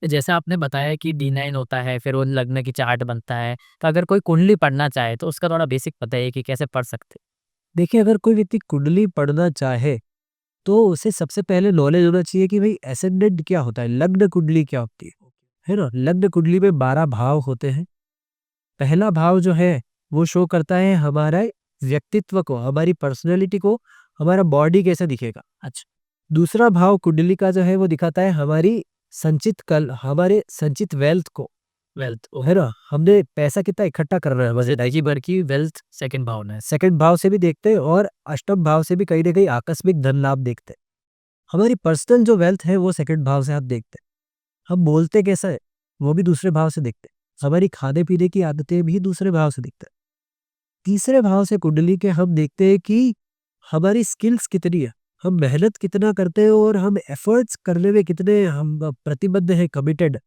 जैसे आपने बताया कि D9 होता है, फिर वो लग्न की चार्ट बनता है, तो अगर कोई कुंडली पढ़ना चाहे तो उसका थोड़ा बेसिक बताइए कि कैसे पढ़ सकते हैं? देखिए, अगर कोई व्यक्ति कुंडली पढ़ना चाहे, तो उसे सबसे पहले नॉलेज होना चाहिए कि भई असेंडेंट क्या होता है, लग्न कुंडली क्या होती है ना? लग्न कुंडली में 12 भाव होते हैं। पहला भाव जो है, वो शो करता है हमारा व्यक्तित्व को, हमारी पर्सनैलिटी को, हमारा बॉडी कैसा दिखेगा। अच्छा, दूसरा भाव कुंडली का जो है वो दिखाता है हमारी संचित कल हमारे संचित वेल्थ को, वेल्थ है ओके। ना? हमने पैसा कितना इकट्ठा कर रहा है बजट। ज़िंदगी भर की वेल्थ सेकंड भावना है। सेकंड भाव से भी देखते हैं और अष्टम भाव से भी कहीं न कहीं आकस्मिक धन लाभ देखते हैं। हमारी पर्सनल जो वेल्थ है वो सेकंड भाव से आप देखते हैं। हम बोलते कैसा है, वो भी दूसरे भाव से देखते हैं। हमारी खाने-पीने की आदतें भी दूसरे भाव से देखते हैं। तीसरे भाव से कुंडली के हम देखते हैं कि हमारी स्किल्स कितनी है, हम मेहनत कितना करते हैं और हम एफर्ट्स करने में कितने हम प्रतिबद्ध हैं, कमिटेड,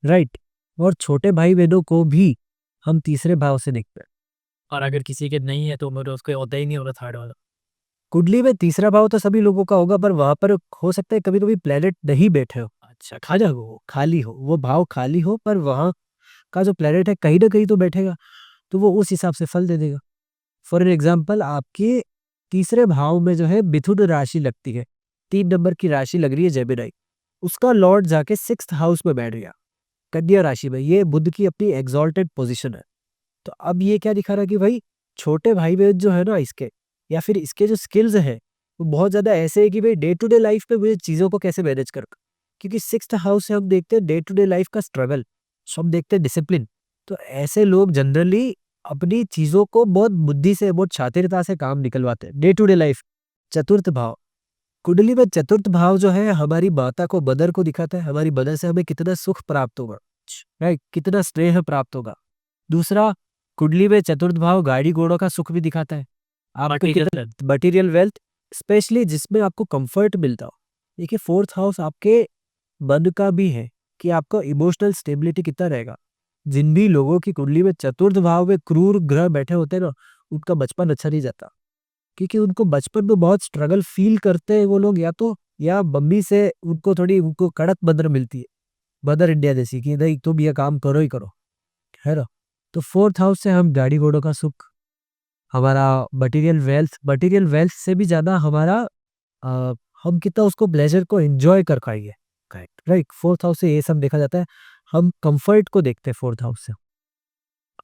राइट? और छोटे भाई-बहनों को भी हम तीसरे भाव से देखते हैं। और अगर किसी के नहीं है तो मेरे उसको होता ही नहीं होगा थर्ड वाला। कुंडली में तीसरा भाव तो सभी लोगों का होगा, पर वहाँ पर हो सकता है कभी-कभी प्लैनेट नहीं बैठे हो, अच्छा, खाजा वो। खाली हो, वो भाव खाली हो, पर वहाँ का जो प्लैनेट है कहीं न कहीं तो बैठेगा, तो वो उस हिसाब से फल दे देगा। फॉर एन एग्ज़ाम्पल, आपके तीसरे भाव में जो है मिथुन राशि लगती है, 3 नंबर की राशि लग रही है जेमिनी, उसका लॉर्ड जाके 6th हाउस में बैठ गया, कन्या राशि में। ये बुध की अपनी एक्सॉल्टेड पोज़ीशन है। तो अब ये क्या दिखा रहा है कि भाई छोटे भाई-बहन जो है ना इसके, या फिर इसके जो स्किल्स हैं, वो बहुत ज़्यादा ऐसे है कि भाई डे टू डे लाइफ़ में मुझे चीज़ों को कैसे मैनेज क्योंकि 6th हाउस से हम देखते हैं डे टू डे लाइफ़ का स्ट्रगल, सो हम देखते हैं डिसिप्लिन। तो ऐसे लोग जनरली अपनी चीज़ों को बहुत बुद्धि से, बहुत शातिरता से काम निकलवाते हैं, डे टू डे लाइफ़। चतुर्थ भाव, कुंडली में चतुर्थ भाव जो है हमारी माता को, मदर को दिखाता है, हमारी मदर से हमें कितना सुख प्राप्त होगा, राइट? कितना स्नेह प्राप्त होगा। दूसरा, कुंडली में चतुर्थ भाव गाड़ी-घोड़ों का सुख भी दिखाता है। आपको मटेरियल कितना मटेरियल वेल्थ, स्पेशली जिसमें आपको कंफर्ट मिलता हो। देखिए, 4th हाउस आपके मन का भी है कि आपका इमोशनल स्टेबिलिटी कितना रहेगा। जिन भी लोगों की कुंडली में चतुर्थ भाव में क्रूर ग्रह बैठे होते हैं ना, उनका बचपन अच्छा नहीं जाता। क्योंकि उनको बचपन में बहुत स्ट्रगल फ़ील करते हैं वो लोग, या मम्मी से उनको कड़क मदर मिलती है। मदर इंडिया जैसी कि नहीं तुम ये काम करो ही करो, है ना? तो 4th हाउस से हम गाड़ी-घोड़ों का सुख, हमारा मटेरियल वेल्थ से भी ज़्यादा हमारा अ, हम कितना उसको प्लेज़र को एन्जॉय कर पाएँगे। Correct, right? 4th हाउस से ये सब देखा जाता है। हम कम्फ़र्ट को देखते हैं 4th हाउस से।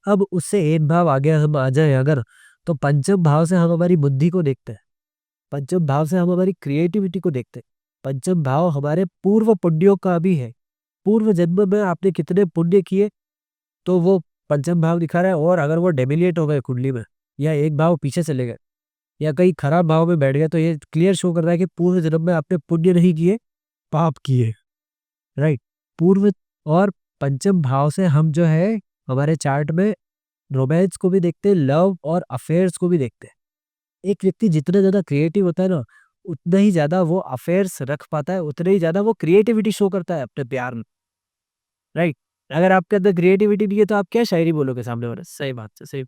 अब उससे एक भाव आगे हम आ जाएँ अगर, तो पंचम भाव से हम हमारी बुद्धि को देखते हैं। पंचम भाव से हम हमारी क्रिएटिविटी को देखते हैं। पंचम भाव हमारे पूर्व पुण्यों का भी है। पूर्व जन्म में आपने कितने पुण्य किए, तो वो पंचम भाव दिखा रहा है। और अगर वो डेबिलिएट हो गए कुंडली में, या एक भाव पीछे चले गए, या कहीं खराब भाव में बैठ गए, तो ये क्लियर शो कर रहा है कि पूर्व जन्म में आपने पुण्य नहीं किए, पाप किए, राइट? पूर्व और पंचम भाव से हम जो है हमारे चार्ट में रोमांस को भी देखते हैं, लव और अफेयर्स को भी देखते हैं। एक व्यक्ति जितना ज़्यादा क्रिएटिव होता है ना, उतना ही ज़्यादा वो अफेयर्स रख पाता है, उतना ही ज़्यादा वो क्रिएटिविटी शो करता है अपने प्यार में, राइट? अगर आपके अंदर क्रिएटिविटी नहीं है तो आप क्या शायरी बोलोगे सामने वाले से? सही बात है, सही।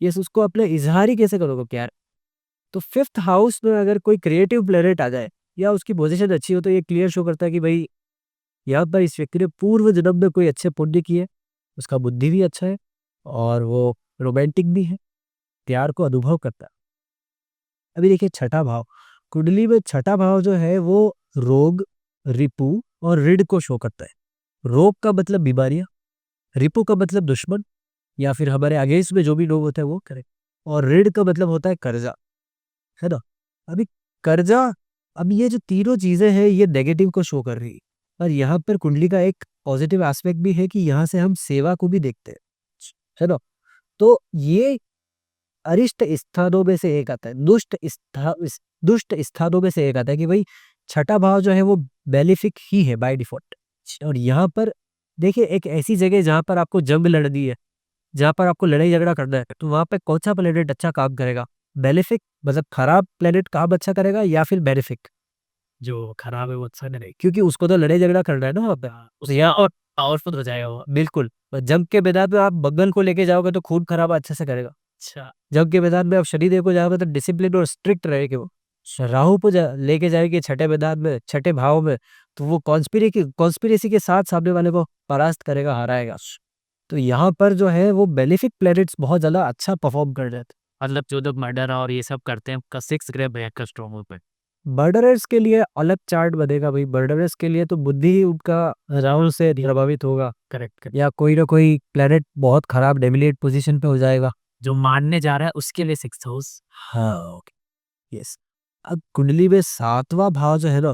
यस, उसको अपने इज़हार ही कैसे करोगे प्यार? तो 5th हाउस में अगर कोई क्रिएटिव प्लैनेट आ जाए, या उसकी पोज़ीशन अच्छी हो, तो ये क्लियर शो करता है कि भई यहाँ पर इस व्यक्ति ने पूर्व जन्म में कोई अच्छे पुण्य किए, उसका बुद्धि भी अच्छा है और वो रोमांटिक भी है, प्यार को अनुभव करता है। अभी देखिए छठा भाव, कुंडली में छठा भाव जो है वो रोग, रिपु और ऋण को शो करता है। रोग का मतलब बीमारियां, रिपु का मतलब दुश्मन, या फिर हमारे अगेंस्ट में जो भी लोग होते हैं वो करें, और ऋण का मतलब होता है कर्जा, है ना? अभी कर्जा, अब ये जो तीनों चीजें हैं ये नेगेटिव को शो कर रही है, और यहाँ पर कुंडली का एक पॉजिटिव एस्पेक्ट भी है कि यहाँ से हम सेवा को भी देखते हैं, है ना? तो ये अरिष्ट स्थानों में से एक आता है, दुष्ट स्थानों में से एक आता है कि भाई छठा भाव जो है वो बेनिफिक ही है बाय डिफॉल्ट। और यहाँ पर देखिए, एक ऐसी जगह जहाँ पर आपको जंग लड़नी है, जहाँ पर आपको लड़ाई झगड़ा करना है, तो वहां पे कौन सा प्लेनेट अच्छा काम करेगा? बेनिफिक मतलब खराब प्लेनेट काम अच्छा करेगा, या फिर बेनिफिक? जो खराब है वो अच्छा नहीं रहेगी। क्योंकि उसको तो लड़ाई झगड़ा करना है ना वहाँ पे। हाँ, तो उससे यहाँ और पावरफुल हो जाएगा वो। बिल्कुल, जंग के मैदान में आप बंगाल को लेके जाओगे तो खून खराबा अच्छे से करेगा। अच्छा, जंग के मैदान में आप शनिदेव को जाओगे तो डिसिप्लिन और स्ट्रिक्ट रहेंगे वो। राहु को लेके जाएगी छठे मैदान में, छठे भाव में, तो वो कॉन्स्पिरेसी के साथ सामने वाले को परास्त करेगा, हराएगा। तो यहाँ पर जो है वो बेनिफिक प्लैनेट्स बहुत ज़्यादा अच्छा परफॉर्म कर रहे थे। मतलब जो लोग मर्डर और ये सब करते हैं उनका 6 ग्रह भयंकर स्ट्रॉन्ग होता है। मर्डरर्स के लिए अलग चार्ट बनेगा भाई, मर्डरर्स के लिए तो बुद्धि ही उनका राहु से प्रभावित होगा, करेक्ट। या कोई ना कोई प्लेनेट बहुत खराब डेमिनेट पोजीशन पे हो जाएगा। जो मारने जा रहा है उसके लिए 6th हाउस। हाँ, ओके, यस। अब कुंडली में 7वां भाव जो है ना,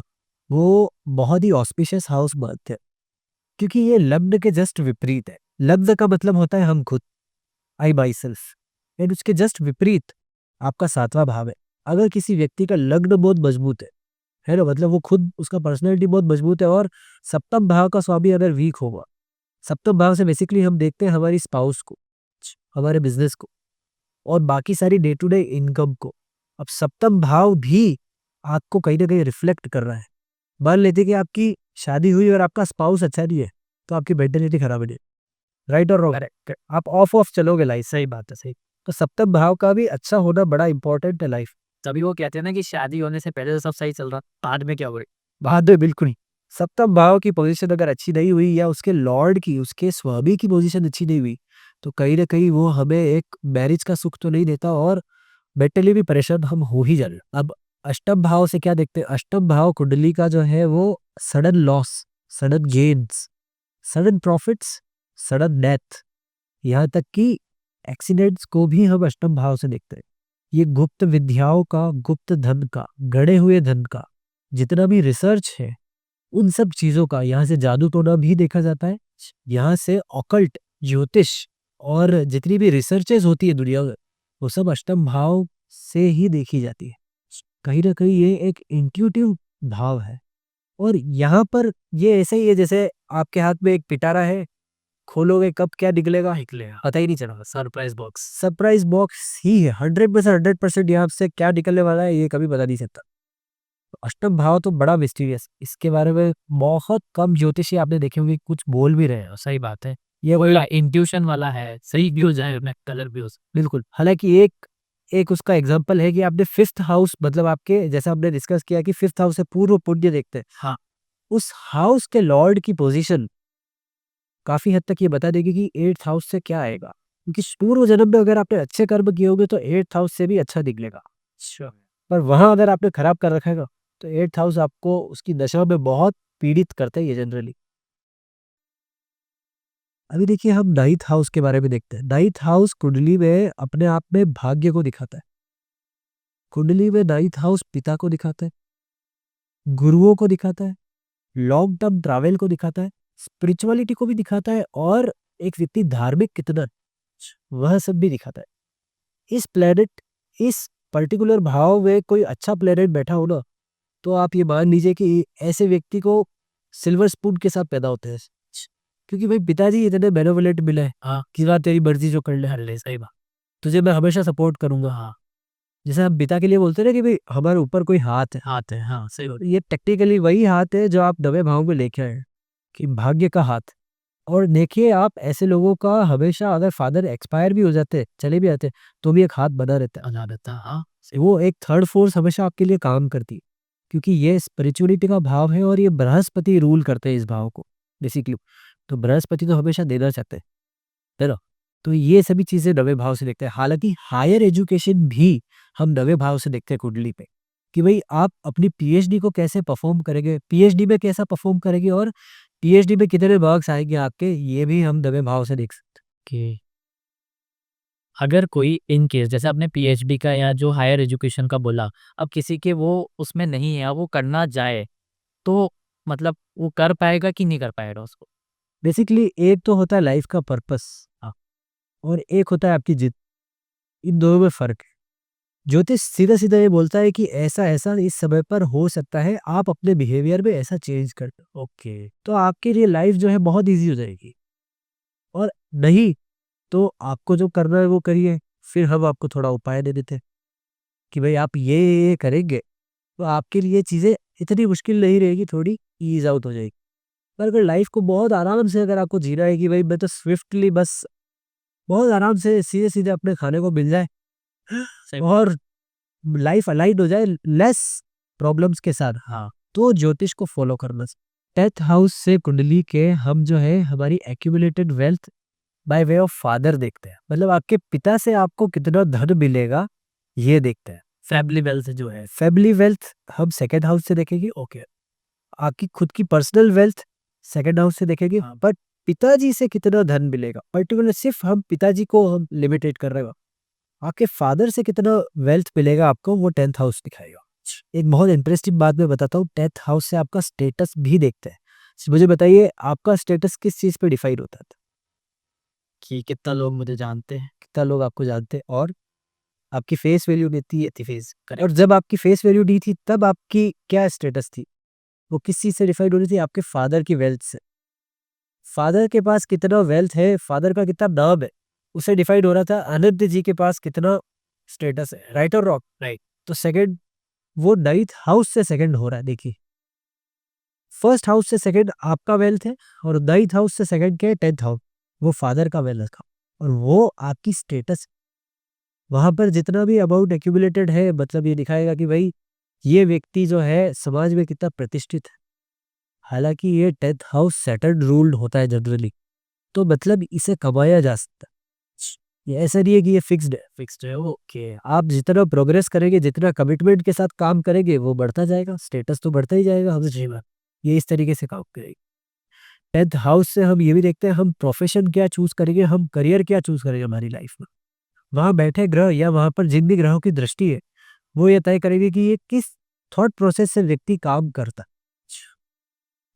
वो बहुत ही ऑस्पिशियस हाउस मानते हैं, क्योंकि ये लग्न के जस्ट विपरीत है। लग्न का मतलब होता है हम खुद, आई बाई सेल्फ, एंड उसके जस्ट विपरीत आपका 7वां भाव है। अगर किसी व्यक्ति का लग्न बहुत मजबूत है ना, मतलब वो खुद, उसका पर्सनैलिटी बहुत मजबूत है, और सप्तम भाव का स्वामी अगर वीक होगा, सप्तम भाव से बेसिकली हम देखते हैं हमारी स्पाउस को, हमारे बिजनेस को, और बाकी सारी डे टू डे इनकम को। अब सप्तम भाव भी आपको कहीं ना कहीं रिफ्लेक्ट कर रहा है। मान लेते कि आपकी शादी हुई और आपका स्पाउस अच्छा नहीं है, तो आपकी मेंटेलिटी खराब है, राइट और रॉन्ग? करेक्ट। आप ऑफ ऑफ चलोगे लाइफ। सही बात है, सही। तो सप्तम भाव का भी अच्छा होना बड़ा इंपॉर्टेंट है लाइफ। तभी वो कहते हैं ना कि शादी होने से पहले तो सब सही चल रहा, बाद में क्या हो गई। बहादुर बिल्कुल नहीं। सप्तम भाव की पोजीशन अगर अच्छी नहीं हुई, या उसके लॉर्ड की, उसके स्वामी की पोजीशन अच्छी नहीं हुई, तो कहीं ना कहीं वो हमें एक मैरिज का सुख तो नहीं देता, और मेंटली भी परेशान हम हो ही जाते। अब अष्टम भाव से क्या देखते हैं? अष्टम भाव कुंडली का जो है वो sudden loss, sudden gains, sudden profits, sudden death, यहाँ तक कि एक्सीडेंट्स को भी हम अष्टम भाव से देखते हैं। ये गुप्त विद्याओं का, गुप्त धन का, गड़े हुए धन का, जितना भी रिसर्च है, उन सब चीजों का, यहाँ से जादू टोना भी देखा जाता है। यहाँ से ऑकल्ट, ज्योतिष, और जितनी भी रिसर्चेस होती है दुनिया में, वो सब अष्टम भाव से ही देखी जाती है। कहीं ना कहीं ये एक इंट्यूटिव भाव है। और यहाँ पर ये ऐसा ही है जैसे आपके हाथ में एक पिटारा है, खोलोगे कब क्या निकलेगा निकलेगा, पता ही नहीं चलेगा। Surprise box. सरप्राइज बॉक्स ही है, 100% यहाँ से क्या निकलने वाला है ये कभी पता नहीं सकता। तो अष्टम भाव तो बड़ा मिस्टीरियस, इसके बारे में बहुत कम ज्योतिषी आपने देखे होंगे कुछ बोल भी रहे हो। सही बात है। ये वही इंट्यूशन वाला है, सही भी हो जाए, कलर भी हो जाए। बिल्कुल। हालांकि एक एक उसका एग्जांपल है कि आपने 5th हाउस, मतलब आपके, जैसा हमने डिस्कस किया कि 5th हाउस से पूर्व पुण्य देखते हैं, हाँ। उस हाउस के लॉर्ड की पोजीशन काफी हद तक ये बता देगी कि 8th हाउस से क्या आएगा, क्योंकि पूर्व जन्म में अगर आपने अच्छे कर्म किए होंगे तो 8th हाउस से भी अच्छा निकलेगा। अच्छा। पर वहां अगर आपने खराब कर रखा है तो 8th हाउस आपको उसकी दशा में बहुत पीड़ित करते हैं ये जनरली। अभी देखिए हम 9th हाउस के बारे में देखते हैं। 9th हाउस कुंडली में अपने आप में भाग्य को दिखाता है। कुंडली में 9th हाउस पिता को दिखाता है, गुरुओं को दिखाता है, लॉन्ग टर्म ट्रैवल को दिखाता है, स्पिरिचुअलिटी को भी दिखाता है, और एक व्यक्ति धार्मिक कितना, वह सब भी दिखाता है। इस प्लेनेट, इस पर्टिकुलर भाव में कोई अच्छा प्लेनेट बैठा हो ना, तो आप ये मान लीजिए कि ऐसे व्यक्ति को सिल्वर स्पून के साथ पैदा होते हैं, क्योंकि भाई पिताजी इतने बेनोवलेंट मिले हैं हाँ, कि बात तेरी मर्जी जो कर ले, कर ले, सही बात। तुझे मैं हमेशा सपोर्ट करूंगा। हाँ, जैसे हम पिता के लिए बोलते हैं ना कि भाई हमारे ऊपर कोई हाथ है, हाथ है, हाँ सही बात। तो ये टेक्निकली वही हाथ है जो आप 9वें भाव में लेके आए हैं, कि भाग्य का हाथ। और देखिए आप ऐसे लोगों का हमेशा, अगर फादर एक्सपायर भी हो जाते, चले भी जाते, तो भी एक हाथ बना रहता बना रहता, हाँ। है। वो एक थर्ड फोर्स हमेशा आपके लिए काम करती है, क्योंकि ये स्पिरिचुअलिटी का भाव है, और ये बृहस्पति रूल करते हैं इस भाव को बेसिकली। तो बृहस्पति तो हमेशा देना चाहते हैं, है ना? तो ये सभी चीजें 9वें भाव से देखते हैं। हालांकि हायर एजुकेशन भी हम 9वें भाव से देखते हैं कुंडली पे, कि भाई आप अपनी पीएचडी को कैसे परफॉर्म करेंगे, पीएचडी में कैसा परफॉर्म करेंगे, और पीएचडी में कितने मार्क्स आएंगे आपके, ये भी हम 9वें भाव से देख सकते कि अगर कोई इन केस जैसे आपने पीएचडी का या जो हायर एजुकेशन का बोला, अब किसी के वो उसमें नहीं है, अब वो करना जाए, तो मतलब वो कर पाएगा कि नहीं कर पाएगा उसको? हैं। बेसिकली एक तो होता है लाइफ का पर्पस, हाँ। और एक होता है आपकी जिद। इन दोनों में फर्क है। ज्योतिष सीधा सीधा ये बोलता है कि ऐसा ऐसा इस समय पर हो सकता है, आप अपने बिहेवियर में ऐसा चेंज कर दो, ओके। तो आपके लिए लाइफ जो है बहुत ईजी हो जाएगी। और नहीं तो आपको जो करना है वो करिए, फिर हम आपको थोड़ा उपाय दे देते हैं कि भाई आप ये करेंगे तो आपके लिए चीज़ें इतनी मुश्किल नहीं रहेगी, थोड़ी ईज आउट हो जाएगी। पर अगर लाइफ को बहुत आराम से अगर आपको जीना है कि भाई मैं तो स्विफ्टली बस बहुत आराम से सीधे सीधे अपने खाने को मिल जाए, सही। और लाइफ अलाइड हो जाए लेस प्रॉब्लम्स के साथ, हाँ, तो ज्योतिष को फॉलो करना चाहिए। 10th हाउस से कुंडली के हम जो है हमारी accumulated wealth by way of father देखते हैं, मतलब आपके पिता से आपको कितना धन मिलेगा ये देखते हैं। फैमिली वेल्थ जो है। फैमिली वेल्थ हम सेकेंड हाउस से देखेंगे, ओके। आपकी खुद की पर्सनल वेल्थ सेकेंड हाउस से देखेंगे, हाँ। बट पिताजी से कितना धन मिलेगा पर्टिकुलर सिर्फ हम पिताजी को हम लिमिटेड कर रहे हो, आपके फादर से कितना वेल्थ मिलेगा आपको वो 10th हाउस दिखाएगा। एक बहुत इंटरेस्टिंग बात मैं बताता हूँ, 10th हाउस से आपका स्टेटस भी देखते हैं। मुझे बताइए आपका स्टेटस किस चीज पे डिफाइन होता था? कि कितना लोग मुझे जानते हैं। कितना लोग आपको जानते हैं और आपकी फेस वैल्यू नहीं थी फेस, करेक्ट। और जब आपकी फेस वैल्यू नहीं थी तब आपकी क्या स्टेटस थी? वो किस चीज से डिफाइन हो रही थी? आपके फादर की वेल्थ से। फादर के पास कितना वेल्थ है, फादर का कितना नाम है, उसे डिफाइन हो रहा था अनंत जी के पास कितना स्टेटस है, राइट और रॉन्ग? राइट। तो सेकंड वो 9th हाउस से सेकंड हो रहा है, देखिए फर्स्ट हाउस से सेकंड आपका वेल्थ है और 9th हाउस से सेकंड के 10th हाउस वो फादर का वेल्थ का, और वो आपकी स्टेटस। वहां पर जितना भी अमाउंट एक्यूमुलेटेड है मतलब ये दिखाएगा कि भाई ये व्यक्ति जो है समाज में कितना प्रतिष्ठित है। हालांकि ये 10th हाउस सैटर्न रूल्ड होता है जनरली, तो मतलब इसे कमाया जा सकता है। ये ऐसा नहीं है कि ये फिक्स्ड है। फिक्स्ड है वो। कि आप जितना प्रोग्रेस करेंगे, जितना कमिटमेंट के साथ काम करेंगे वो बढ़ता जाएगा, स्टेटस तो बढ़ता ही जाएगा हमसे जीवन। ये इस तरीके से काम करेगी। 10th हाउस से हम ये भी देखते हैं हम प्रोफेशन क्या चूज करेंगे, हम करियर क्या चूज करेंगे हमारी लाइफ में। वहां बैठे ग्रह या वहां पर जिन भी ग्रहों की दृष्टि है वो ये तय करेगी कि ये किस थॉट प्रोसेस से व्यक्ति काम करता है।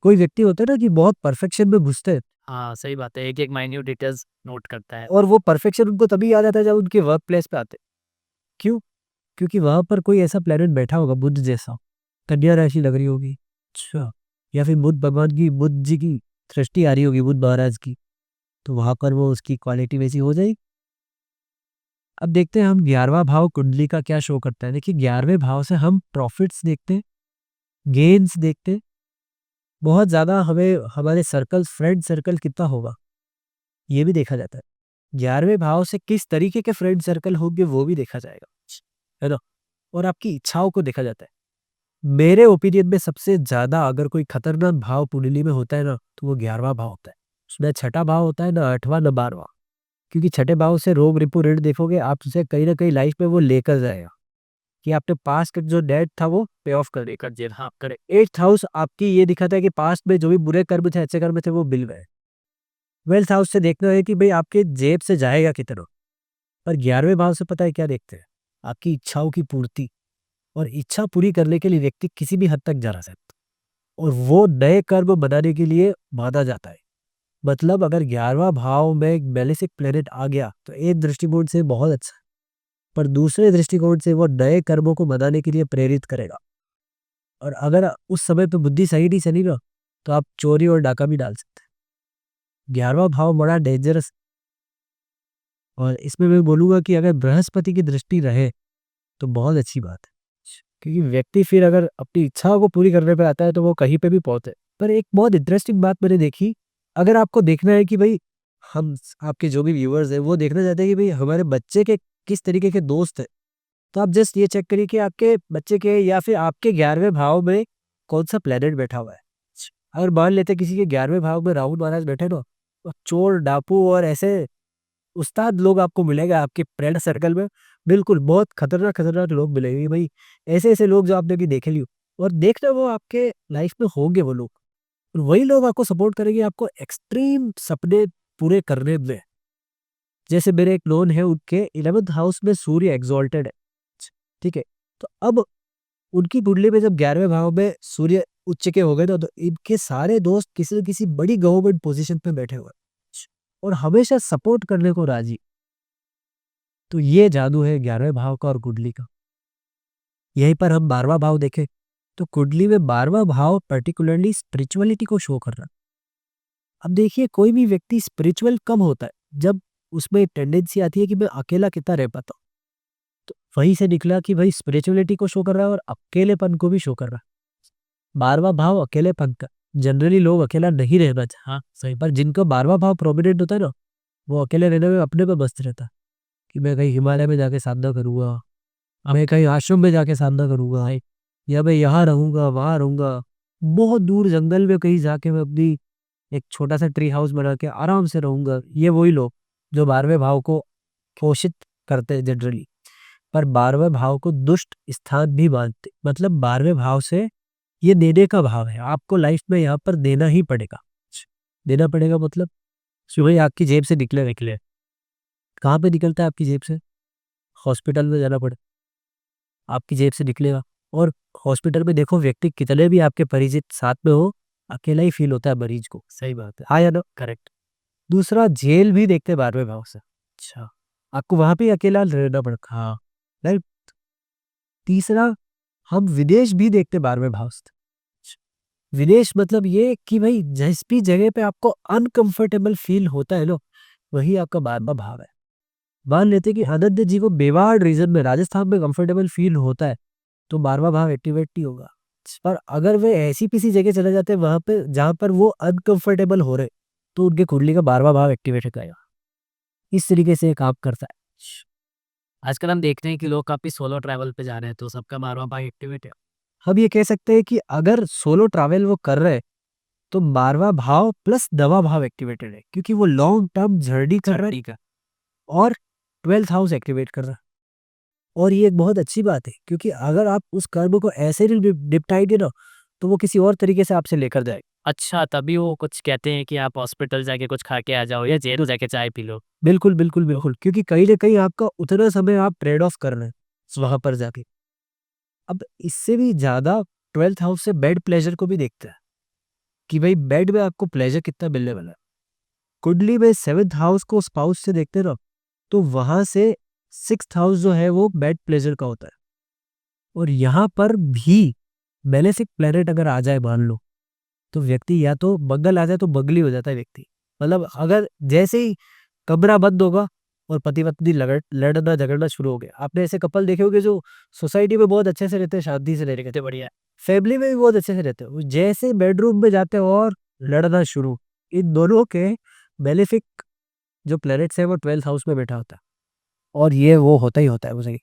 कोई व्यक्ति होता है ना कि बहुत परफेक्शन में घुसते हैं, हाँ, सही बात है। एक-एक माइन्यूट डिटेल्स नोट करता है। और वो परफेक्शन उनको तभी याद आता है जब उनके वर्क प्लेस पे आते हैं। क्यों? क्योंकि वहां पर कोई ऐसा प्लेनेट बैठा होगा बुध जैसा, कन्या राशि लग रही होगी, अच्छा, या फिर बुध भगवान की, बुध जी की सृष्टि आ रही होगी बुध महाराज की, तो वहां पर वो उसकी क्वालिटी वैसी हो जाएगी। अब देखते हैं हम 11वां भाव कुंडली का क्या शो करता है। देखिए 11वें भाव से हम प्रॉफिट्स देखते हैं, गेन्स देखते हैं। बहुत ज्यादा हमें हमारे सर्कल, फ्रेंड सर्कल कितना होगा ये भी देखा जाता है। 11वें भाव से किस तरीके के फ्रेंड सर्कल होंगे वो भी देखा जाएगा, है ना। और आपकी इच्छाओं को देखा जाता है। मेरे ओपिनियन में सबसे ज्यादा अगर कोई खतरनाक भाव कुंडली में होता है ना तो वो 11वां भाव होता है। उसमें छठा भाव होता है, ना 8वां ना 12वां। क्योंकि छठे भाव से रोग रिपू ऋण देखोगे आप, उसे कहीं ना कहीं लाइफ में वो लेकर जाएगा कि आपने पास्ट का जो डेट था वो पे ऑफ कर देगा। कर हाँ, करेक्ट। 8th हाउस आपकी ये दिखाता है कि पास्ट में जो भी बुरे कर्म थे, अच्छे कर्म थे, वो मिल गए। 12th हाउस से देखना है कि भाई आपके जेब से जाएगा कितना। पर 11वें भाव से पता है क्या देखते हैं? आपकी इच्छाओं की पूर्ति। और इच्छा पूरी करने के लिए व्यक्ति किसी भी हद तक जा सकता है, और वो नए कर्म बनाने के लिए माना जाता है। मतलब अगर 11वां भाव में एक मैलेफिक प्लेनेट आ गया तो एक दृष्टिकोण से बहुत अच्छा है, पर दूसरे दृष्टिकोण से वो नए कर्मों को बनाने के लिए प्रेरित करेगा। और अगर उस समय पे बुद्धि सही नहीं चली ना तो आप चोरी और डाका भी डाल सकते हैं। 11वां भाव बड़ा डेंजरस। और इसमें मैं बोलूंगा कि अगर बृहस्पति की दृष्टि रहे तो बहुत अच्छी बात है, क्योंकि व्यक्ति फिर अगर अपनी इच्छाओं को पूरी करने पे आता है तो वो कहीं पे भी पहुंचे। पर एक बहुत इंटरेस्टिंग बात मैंने देखी, अगर आपको देखना है कि भाई हम, आपके जो भी व्यूअर्स हैं वो देखना चाहते हैं कि भाई हमारे बच्चे के किस तरीके के दोस्त हैं, तो आप जस्ट ये चेक करिए कि आपके बच्चे के या फिर आपके 11वें भाव में कौन सा प्लेनेट बैठा हुआ है। अगर मान लेते हैं किसी के 11वें भाव में राहुल महाराज बैठे ना, तो चोर डाकू और ऐसे उस्ताद लोग आपको मिलेगा आपके फ्रेंड सर्कल में। बिल्कुल बहुत खतरनाक खतरनाक लोग मिलेंगे भाई, ऐसे ऐसे लोग जो आपने भी देखे लियो। और देखना वो आपके लाइफ में होंगे वो लोग, और वही लोग आपको सपोर्ट करेंगे आपको एक्सट्रीम सपने पूरे करने में। जैसे मेरे एक नोन है, उनके 11th हाउस में सूर्य एग्जॉल्टेड है, ठीक है। तो अब उनकी कुंडली में जब 11वें भाव में सूर्य उच्च के हो गए ना, तो इनके सारे दोस्त किसी न किसी बड़ी गवर्नमेंट पोजीशन पे बैठे हुए हैं और हमेशा सपोर्ट करने को राजी। तो ये जादू है 11वें भाव का और कुंडली का। यहीं पर हम 12वां भाव देखें तो कुंडली में 12वां भाव पर्टिकुलरली स्पिरिचुअलिटी को शो कर रहा है। अब देखिए कोई भी व्यक्ति स्पिरिचुअल कम होता है जब उसमें टेंडेंसी आती है कि मैं अकेला कितना रह पाता हूँ। तो वहीं से निकला कि भाई स्पिरिचुअलिटी को शो कर रहा है और अकेलेपन को भी शो कर रहा है। 12वां भाव अकेलेपन का, जनरली लोग अकेला नहीं रहना चाहते। हाँ सही, पर जिनका 12वां भाव प्रोमिनेंट होता है ना, वो अकेले रहने में अपने पे मस्त रहता है कि मैं कहीं हिमालय में जाके साधना करूंगा, मैं कहीं आश्रम में जाके साधना करूँगा, या मैं यहाँ रहूँगा, वहाँ रहूँगा। बहुत दूर जंगल में कहीं जाके मैं अपनी एक छोटा-सा ट्री हाउस बना के आराम से रहूँगा। ये वही लोग जो 12वें भाव को पोषित करते हैं जनरली, पर 12वें भाव को दुष्ट स्थान भी मानते। मतलब 12वें भाव से ये देने का भाव है, आपको लाइफ में यहाँ पर देना ही पड़ेगा। देना पड़ेगा मतलब सुबह ही आपकी जेब से निकले, कहाँ पे निकलता है आपकी जेब से? हॉस्पिटल में जाना पड़े, आपकी जेब से निकलेगा। और हॉस्पिटल में देखो, व्यक्ति कितने भी आपके परिचित साथ में हो, अकेला ही फील होता है मरीज को। सही बात है। हाँ या ना? करेक्ट। दूसरा, जेल भी देखते हैं 12वें भाव से। अच्छा। आपको वहां पे अकेला रहना पड़ता। हाँ, राइट। तीसरा, हम विदेश भी देखते 12वें भाव से। विदेश मतलब ये कि भाई जिस भी जगह पे आपको अनकंफर्टेबल फील होता है ना, वही आपका 12वां भाव है। मान लेते हैं कि आनंद जी को मेवाड़ रीजन में, राजस्थान में कंफर्टेबल फील होता है, तो 12वां भाव एक्टिवेट नहीं होगा। पर अगर वे ऐसी किसी जगह चले जाते हैं वहां पे जहां पर वो अनकंफर्टेबल हो रहे, तो उनके कुंडली का 12वां भाव एक्टिवेट हो जाएगा। इस तरीके से काम करता है। आजकल हम देखते हैं कि लोग काफ़ी सोलो ट्रैवल पे जा रहे हैं, तो सबका 12वां भाव एक्टिवेट है। हम ये कह सकते हैं कि अगर सोलो ट्रैवल वो कर रहे हैं, तो 12वां भाव प्लस 10वां भाव एक्टिवेटेड है, क्योंकि वो लॉन्ग टर्म जर्नी कर रहा है ठीक है। और 12th हाउस एक्टिवेट कर रहा है। और ये एक बहुत अच्छी बात है, क्योंकि अगर आप उस कर्म को ऐसे निपटाएंगे ना, तो वो किसी और तरीके से आपसे लेकर जाएगा। अच्छा, तभी वो कुछ कहते हैं कि आप हॉस्पिटल जाके कुछ खा के आ जाओ या जेल जाके चाय पी लो। बिल्कुल, बिल्कुल, बिल्कुल, क्योंकि कहीं न कहीं आपका उतना समय आप ट्रेड ऑफ कर रहे हैं, वहाँ पर जाके। अब इससे भी ज़्यादा 12th हाउस से बेड प्लेज़र को भी देखते हैं, कि भाई बेड में आपको प्लेज़र कितना मिलने वाला है। कुंडली में 7th हाउस को स्पाउस से देखते हैं ना, तो वहाँ से 6th हाउस जो है वो बेड प्लेज़र का होता है। और यहाँ पर भी मैलेफिक प्लैनेट अगर आ जाए मान लो, तो व्यक्ति या तो मंगल आ जाए तो बगली हो जाता है व्यक्ति। मतलब अगर जैसे ही कमरा बंद होगा और पति-पत्नी लड़ना झगड़ना शुरू हो गया। आपने ऐसे कपल देखे होंगे जो सोसाइटी में बहुत अच्छे से रहते हैं, शांति से रहते हैं, बढ़िया। फैमिली में भी बहुत अच्छे से रहते हैं। वो जैसे बेडरूम में जाते हैं और लड़ना शुरू। इन दोनों के बेनिफिक जो प्लैनेट्स हैं वो 12th हाउस में बैठा होता है। और ये वो होता ही होता है वो सही।